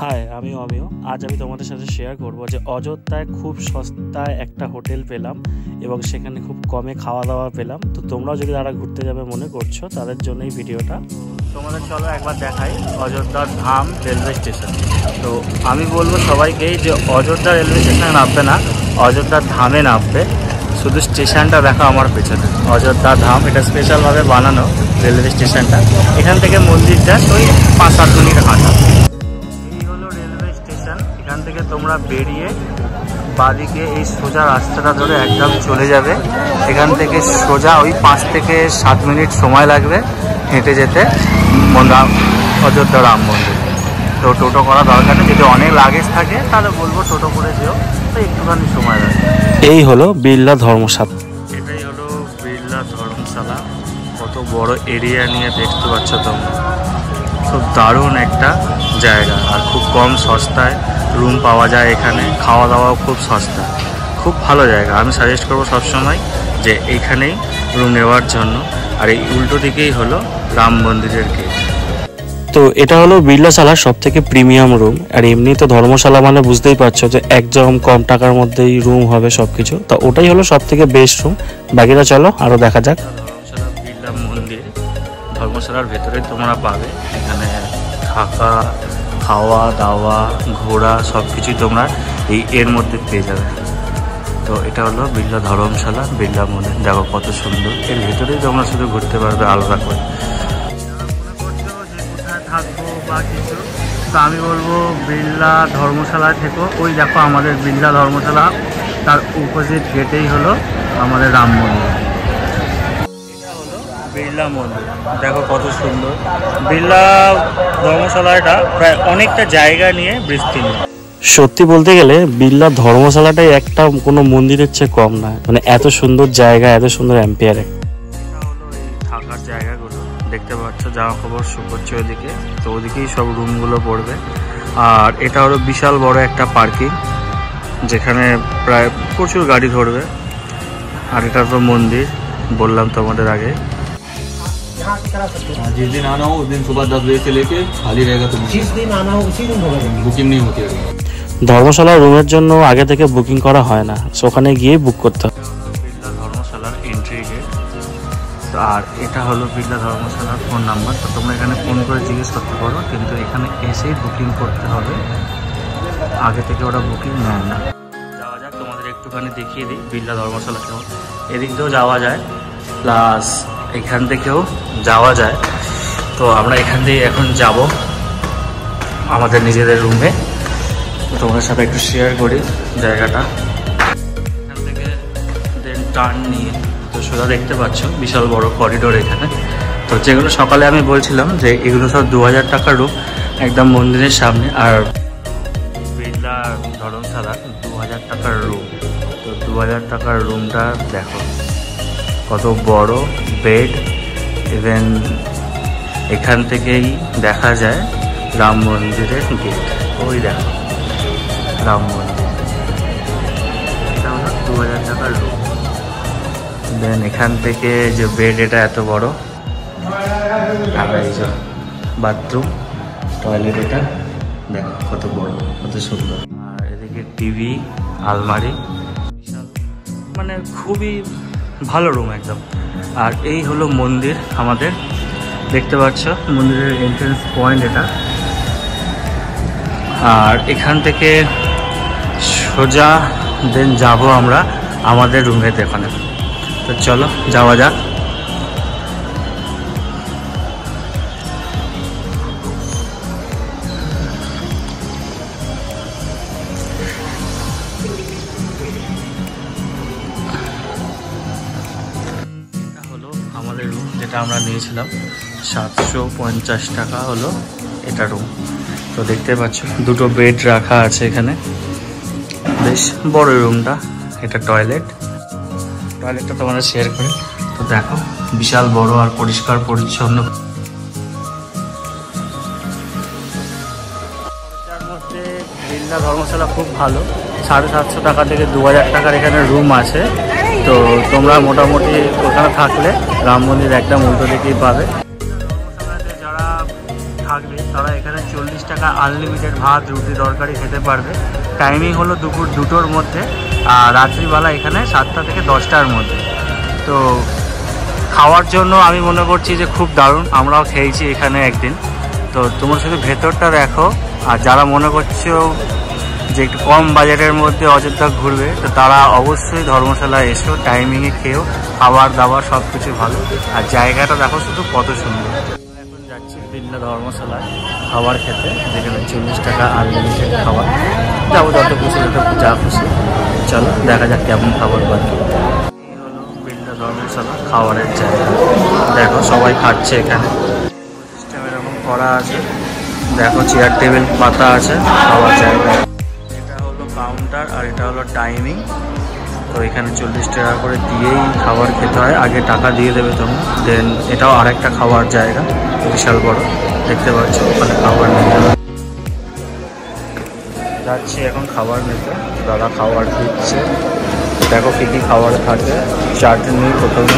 High, আমি অমিয়। আজ আমি তোমাদের সাথে শেয়ার করব যে অযোধ্যায় খুব সস্তায় একটা হোটেল পেলাম এবং সেখানে খুব কমে খাওয়া দাওয়া পেলাম। তো তোমরাও যদি তারা ঘুরতে যাবে মনে করছো, তাদের জন্য এই ভিডিওটা। তোমাদের চলো একবার দেখাই অযোধ্যার ধাম রেলওয়ে স্টেশন। তো আমি বলবো সবাইকেই যে অযোধ্যা রেলওয়ে স্টেশনে নামবে না, অযোধ্যার ধামে নামবে। শুধু স্টেশনটা দেখা আমার পেছনে, অযোধ্যা ধাম, এটা স্পেশালভাবে বানানো রেলওয়ে স্টেশনটা। এখান থেকে মন্দিরটা ওই 5-7 মিনিট হাঁটা। এই হলো রেলওয়ে স্টেশন। এখান থেকে তোমরা বেরিয়ে বাদিকে এই সোজা রাস্তাটা ধরে একদম চলে যাবে। এখান থেকে সোজা ওই 5 থেকে 7 মিনিট সময় লাগবে হেঁটে যেতে অযোধ্যা রাম মন্দির। তো টোটো করা দরকার নেই, যদি অনেক লাগেজ থাকে তাহলে বলবো টোটো করে যেও, তো একটুখানি সময় লাগবে। এই হলো বিড়লা ধর্মশালা। এটাই হলো বিড়লা ধর্মশালা। কত বড় এরিয়া নিয়ে দেখতে পাচ্ছ তোমরা। খুব দারুণ একটা জায়গা, আর খুব কম সস্তায় রুম পাওয়া যায় এখানে। খাওয়া দাওয়াও খুব সস্তা, খুব ভালো জায়গা। আমি সাজেস্ট করবো সবসময় যে এইখানেই রুম নেওয়ার জন্য। আর এই উল্টো দিকেই হলো রাম মন্দিরের গেট। তো এটা হলো বিড়লাশালার সব থেকে প্রিমিয়াম রুম। আর এমনি তো ধর্মশালা মানে বুঝতেই পারছো যে একদম কম টাকার মধ্যেই রুম হবে সবকিছু। তো ওটাই হলো সব থেকে বেস্ট রুম। বাকিটা চলো আরো দেখা যাক। ধর্মশালা বিড়লা মন্দির, ধর্মশালার ভেতরে তোমরা পাবে এখানে থাকা, খাওয়া দাওয়া, ঘোরা, সব কিছুই তোমরা এর মধ্যে পেয়ে যাবে। তো এটা হলো বিড়লা ধর্মশালা, বিড়লা মন্দির। দেখো কত সুন্দর। এর ভেতরেই তোমরা শুধু ঘুরতে পারবে আলাদা করে। থাকবো বা কিছু, তো আমি বলবো বিড়লা ধর্মশালায় থেকো। ওই দেখো আমাদের বিড়লা ধর্মশালা, তার অপোজিট গেটেই হলো আমাদের রাম মন্দির। এটা হলো বিড়লা মন্দির। দেখো কত সুন্দর। বিড়লা ধর্মশালাটা প্রায় অনেকটা জায়গা নিয়ে বিস্তীর্ণ। সত্যি বলতে গেলে বিড়লা ধর্মশালাটাই একটা কোনো মন্দিরের চেয়ে কম না। মানে এত সুন্দর জায়গা, এত সুন্দর অ্যাম্পিয়ারে। এটা হলো এই থাকার জায়গাগুলো দেখতে পাচ্ছ, জামা কাপড় শুকোচ্ছে ওদিকে। তো ওদিকেই সব রুমগুলো পড়বে। আর এটা হলো বিশাল বড় একটা পার্কিং, যেখানে প্রায় প্রচুর গাড়ি ধরবে। আর এটা তো মন্দির বললাম তোমাদের আগে। जिस दिन आना हो उस दिन सुबह 10 बजे से लेके खाली रहेगा। तुम जिस दिन आना हो उसी दिन बुकिंग नहीं होती है। ধর্মশালার রুমের জন্য আগে থেকে বুকিং করা হয় না, ওখানে গিয়ে বুক করতে হবে। বিড়লা ধর্মশালার এন্ট্রি গেট। আর এটা হলো বিড়লা ধর্মশালার ফোন নাম্বার। তো তোমরা এখানে ফোন করে জিজ্ঞেস করতে পারো, কিন্তু এখানে এসেই বুকিং করতে হবে, আগে থেকে ওরা বুকিং নেয় না। যাওয়া যাক, তোমাদের একটুখানি দেখিয়ে দিই বিড়লা ধর্মশালা কেমন। এদিক দিয়েও যাওয়া যায়, প্লাস এখান থেকেও যাওয়া যায়। তো আমরা এখান দিয়ে এখন যাব আমাদের নিজেদের রুমে। তোমাদের সাথে একটু শেয়ার করি জায়গাটা। এখান থেকে দেন টার্ন নিয়ে তো সোজা দেখতে পাচ্ছ বিশাল বড় করিডোর এখানে। তো যেগুলো সকালে আমি বলছিলাম যে এগুলো সব 2000 টাকার রুম একদম মন্দিরের সামনে। আর বিড়লা ধর্মশালা 2000 টাকার রুম। তো 2000 টাকার রুমটা দেখো কত বড়, বেড। ইভেন এখান থেকেই দেখা যায় রাম মন্দিরের গেট। ওই দেখো রাম মন্দির। এটা হলো 2000 টাকার রুম। দেন এখান থেকে যে বেড, এটা এত বড়। আর এই যে বাথরুম, টয়লেট, এটা দেখো কত বড়, কত সুন্দর। আর এদিকে টিভি, আলমারি, মানে খুবই ভালো রুম একদম। আর এই হলো মন্দির আমাদের, দেখতে পাচ্ছ মন্দিরের এন্ট্রেন্স পয়েন্ট এটা। আর এখান থেকে সোজা দেন যাব আমরা আমাদের রুমে ওখানে। তো চলো যাওয়া যাক। আমাদের রুম যেটা আমরা নিয়েছিলাম 750 টাকা হলো এটা রুম। তো দেখতে পাচ্ছ দুটো বেড রাখা আছে এখানে, বেশ বড় রুমটা। এটা টয়লেটটা তোমাদের শেয়ার করি। তো দেখো বিশাল বড় আর পরিষ্কার পরিচ্ছন্ন। খরচার মধ্যে বিড়লা ধর্মশালা খুব ভালো। 750 টাকা থেকে 2000 টাকার এখানে রুম আছে। তো তোমরা মোটামুটি ওখানে থাকলে রাম মন্দির একদম উল্টো দিকেই পাবে। যারা থাকবে তারা এখানে 40 টাকা আনলিমিটেড ভাত রুটি তরকারি খেতে পারবে। টাইমিং হলো দুপুর 2টোর মধ্যে আর রাত্রিবেলা এখানে 7টা থেকে 10টার মধ্যে। তো খাওয়ার জন্য আমি মনে করছি যে খুব দারুণ, আমরাও খেয়েছি এখানে একদিন। তো তোমরা শুধু ভেতরটা দেখো, আর যারা মনে করছো যে একটু কম বাজেটের মধ্যে অযোধ্যা ঘুরবে তো তারা অবশ্যই ধর্মশালায় এসো, টাইমিংয়ে খেয়েও, খাবার দাবার সব কিছু ভালো, আর জায়গাটা দেখো শুধু কত সুন্দর। এখন যাচ্ছি বিড়লা ধর্মশালায় খাবার খেতে, যেখানে 40 টাকা আনলিমিটেড খাবার, যাবো যত খুশি যা খুশি। চলো দেখা যাক কেমন খাবার বাকি। এই হলো বিড়লা ধর্মশালা খাবারের জায়গা, দেখো সবাই খাচ্ছে এখানে, সিস্টেম এরকম করা আছে, দেখো চেয়ার টেবিল পাতা আছে খাওয়ার জায়গা। এটা হলো কাউন্টার আর এটা হলো টাইমিং। তো এখানে 40 টাকা করে দিয়েই খাবার খেতে হয়, আগে টাকা দিয়ে দেবে তুমি, দেন এটাও আরেকটা খাওয়ার জায়গা বিশাল বড়, দেখতে পাচ্ছ ওখানে খাবার নিতে যাচ্ছি এখন খাবার নিতে। দাদা খাবার দিচ্ছে, দেখো কী কী খাবার থাকে, চাটনি প্রথমে,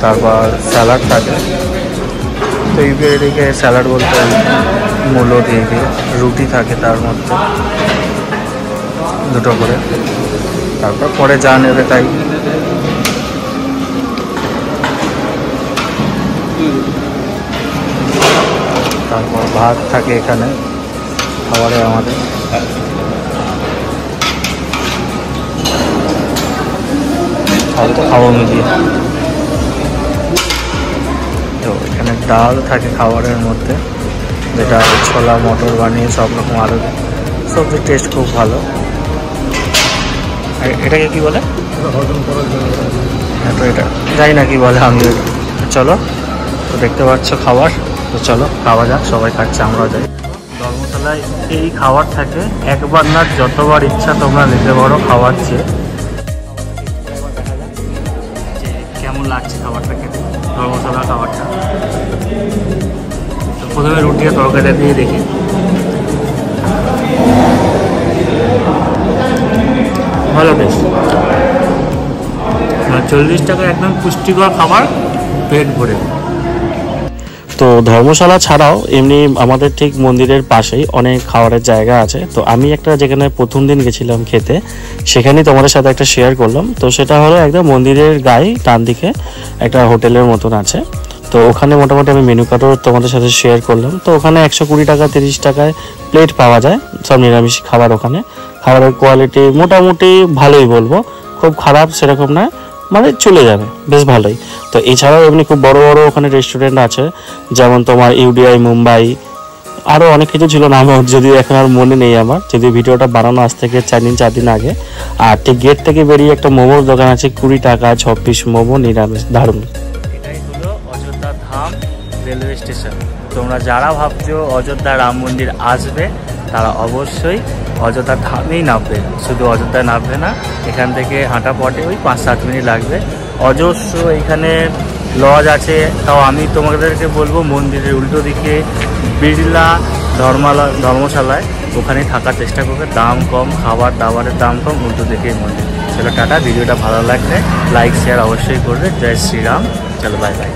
তারপর স্যালাড থাকে, তো এদিকে স্যালাড বলতে মূলো দিয়ে দিয়ে রুটি থাকে তার মধ্যে 2টো করে, তারপর পরে যা নেবে তাই। তারপর ভাত থাকে এখানে খাবারে আমাদের, খাওয়া মিলিয়ে। তো এখানে ডাল থাকে খাবারের মধ্যে, যেটা ছোলা মটর বানিয়ে সব রকম আলু, সবজির টেস্ট খুব ভালো। এটাকে কি বলে? হ্যাঁ, তো এটা জানি না কি বলে আমি। চলো, তো দেখতে পাচ্ছ খাবার, তো চলো খাওয়া যাক, সবাই খাচ্ছে আমরাও যাই। ধর্মশালায় এই খাবার থাকে, একবার না যতবার ইচ্ছা তোমরা নিতে পারো খাবার চেয়ে। যে কেমন লাগছে খাবারটা খেতে, ধর্মশালার খাবারটা। তো প্রথমে রুটি আর তরকারিটা দিয়ে দেখি। ভালো টেস্ট, মানে 40 টাকা একদম পুষ্টিকর খাবার, পেট ভরে। তো ধর্মশালা ছাড়াও এমনি আমাদের ঠিক মন্দিরের পাশেই অনেক খাবারের জায়গা আছে। তো আমি একটা যেখানে প্রথম দিন গেছিলাম খেতে, সেখানেই তোমাদের সাথে একটা শেয়ার করলাম। তো সেটা হলো একদম মন্দিরের গায়ে ডান দিকে একটা হোটেলের মতন আছে। তো ওখানে মোটামুটি আমি মেনু কার্ডও তোমাদের সাথে শেয়ার করলাম। তো ওখানে 120 টাকা 30 টাকায় প্লেট পাওয়া যায়, সব নিরামিষ খাবার। ওখানে খাবারের কোয়ালিটি মোটামুটি ভালোই বলবো, খুব খারাপ সেরকম না, মানে চলে যাবে, বেশ ভালোই। তো এছাড়াও এমনি খুব বড় বড় ওখানে রেস্টুরেন্ট আছে, যেমন তোমার ইউডিআই মুম্বাই, আরও অনেক কিছু ছিল, নাম যদিও এখন আর মনে নেই আমার, যদি ভিডিওটা বানানো আজ থেকে 4 দিন আগে। আর ঠিক গেট থেকে বেরিয়ে একটা মোমোর দোকান আছে, 20 টাকা 6 পিস মোমো নিরামিষ, দারুণ। এটাই হলো অযোধ্যা ধাম রেলওয়ে স্টেশন। তোমরা যারা ভাবছো অযোধ্যা রাম মন্দির আসবে তারা অবশ্যই অযোধ্যা ধামেই নামবে। শুধু অযোধ্যায় নামবে না, এখান থেকে হাঁটা পথে ওই 5-7 মিনিট লাগবে। অজস্র এখানে লজ আছে, তাও আমি তোমাদেরকে বলবো মন্দিরের উল্টো দিকে বিড়লা ধর্মশালায়, ওখানে থাকার চেষ্টা করবে, দাম কম, খাবার দাবারের দাম কম, উল্টো দিকেই মন্দির। চলো টাটা, ভিডিওটা ভালো লাগলে লাইক শেয়ার অবশ্যই করবে। জয় শ্রীরাম, চলো বাই বাই।